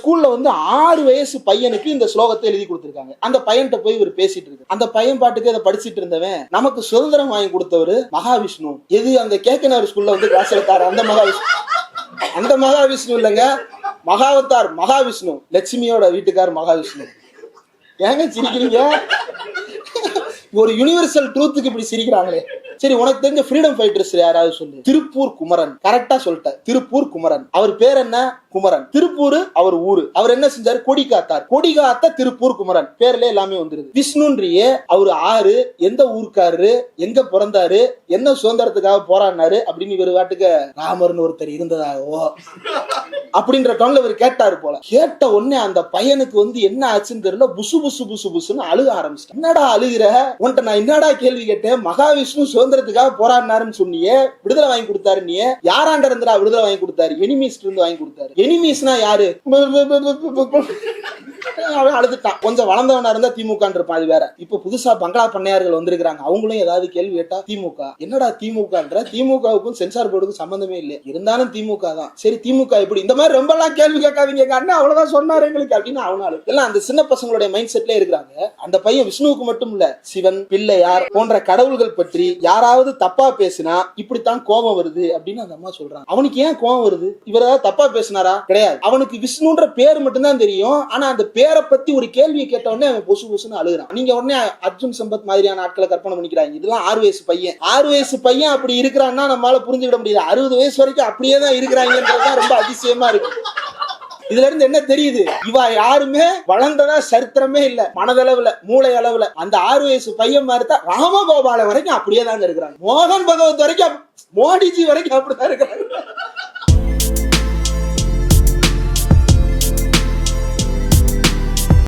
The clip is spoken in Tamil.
ஸ்கூல்ல வந்து 6 வயசு பையனுக்கு இந்த ஸ்லோகத்தை எழுதி கொடுத்திருக்காங்க. அந்த பையன்கிட்ட போய் இவர் பேசிட்டு இருக்கு. அந்த பையன் பாட்டுக்கு அதை படிச்சுட்டு இருந்தவன், நமக்கு சுதந்திரம் வாங்கி கொடுத்தவரு மகாவிஷ்ணு. எது அந்த கேக்கனார் ஸ்கூல்ல வந்து கிளாஸ் எடுத்தாரு அந்த மகாவிஷ்ணு. அந்த மகாவிஷ்ணு இல்லைங்க, மகாவதார் மகாவிஷ்ணு, லட்சுமியோட வீட்டுக்கார் மகாவிஷ்ணு. ஏங்க சிரிக்கிறீங்க? ஒரு யுனிவர்சல் ட்ரூத்துக்கு இப்படி சிரிக்கிறாங்களே. சரி, உனக்கு தெரிஞ்ச ஃப்ரீடம் ஃபைட்டர்ஸ் யாராவது சொல்லு. திருப்பூர் குமரன். கரெக்டா சொல்லிட்டேன், திருப்பூர் குமரன். அவர் பேர் என்ன? குமரன். திருப்பூர் அவர் ஊரு. அவர் என்ன செஞ்சாரு? கொடி காத்தார். கொடி காத்த திருப்பூர் குமரன். பேர்ல எல்லாமே வந்துருது. விஷ்ணுன்றியே அவரு ஆறு, எந்த ஊருக்காரு, எங்க பிறந்தாரு, என்ன சுதந்திரத்துக்காக போராடினாரு அப்படின்னு இவர் வாட்டுக்கு ராமர்னு ஒருத்தர் இருந்ததாகவோ அப்படின்ற டோன்ல இவர் கேட்டாரு போல. கேட்ட உடனே அந்த பையனுக்கு வந்து என்ன ஆச்சுன்னு தெரியல, புசு புசு புசு புசுன்னு அழுக ஆரம்பிச்சிட்டான். என்னடா அழுகிற? உன்ட்ட நான் என்னடா கேள்வி கேட்டேன்? மகாவிஷ்ணு சுதந்திரத்துக்காக போராடினாருன்னு சொன்னியே, விடுதலை வாங்கி கொடுத்தாரு. நீ யாராண்ட இருந்துடா விடுதலை வாங்கி கொடுத்தாரு? எனிமீஸ்ட் இருந்து வாங்கி கொடுத்தாரு. எனிமீஸ்னா யாரு? அழுதுட்டான். கொஞ்சம் வளர்ந்தவனா இருந்தா திமுக இருப்பான், அது வேற. இப்ப புதுசா பங்களா பண்ணையார்கள் வந்திருக்காங்க, அவங்களும் ஏதாவது கேள்வி கேட்டா திமுக. என்னடா திமுகன்ற? திமுகவுக்கும் சென்சார் போர்டுக்கும் சம்பந்தமே இல்லை, இருந்தாலும் திமுக தான். சரி, திமுக இப்படி இந்த மாதிரி ரொம்ப எல்லாம் கேள்வி கேட்காதீங்க, அண்ணா அவ்வளவுதான் சொன்னாரு எங்களுக்கு அப்படின்னு அவனாலும் எல்லாம் அந்த சின்ன பசங்களுடைய மைண்ட் செட்ல இருக்கிறாங்க. அந்த பையன் விஷ்ணுவுக்கு மட்டும் இல்ல, சிவன், பிள்ளையார் போன்ற கடவுள்கள் பற்றி யாராவது தப்பா பேசினா இப்படித்தான் கோபம் வருது அப்படின்னு அந்த அம்மா சொல்றாங்க. அவனுக்கு ஏன் கோபம் வருது? இவர் ஏதாவது தப்பா பேசினாரா? கிடையாது. அவனுக்கு விஷ்ணுன்ற பேர் மட்டும்தான் தெரியும். ஆனா அந்த பேரை பத்தி ஒரு கேள்வியை கேட்ட உடனே அவன் பொசு பொசுன்னு அழுகுறான். நீங்க உடனே அர்ஜுன் சம்பத் மாதிரியான ஆட்களை கற்பனை பண்ணிக்கிறாங்க. இதெல்லாம் 6 வயசு பையன். 6 வயசு பையன் அப்படி இருக்கிறான்னா நம்மளால புரிஞ்சுக்கிட முடியாது. 60 வயசு வரைக்கும் அப்படியே தான் இருக்கிறாங்கன்றதுதான் ரொம்ப அதிசயமா இருக்கு. இதுல இருந்து என்ன தெரியுது? இவ யாருமே வளர்ந்ததா சரித்திரமே இல்ல. மனதளவுல, மூளை அளவுல அந்த 6 வயசு பையன் மாதிரி தான் ராமகோபால வரைக்கும் அப்படியே தாங்க இருக்கிறாங்க. மோகன் பகவத் வரைக்கும், மோடிஜி வரைக்கும் அப்படிதான் இருக்கிறாங்க.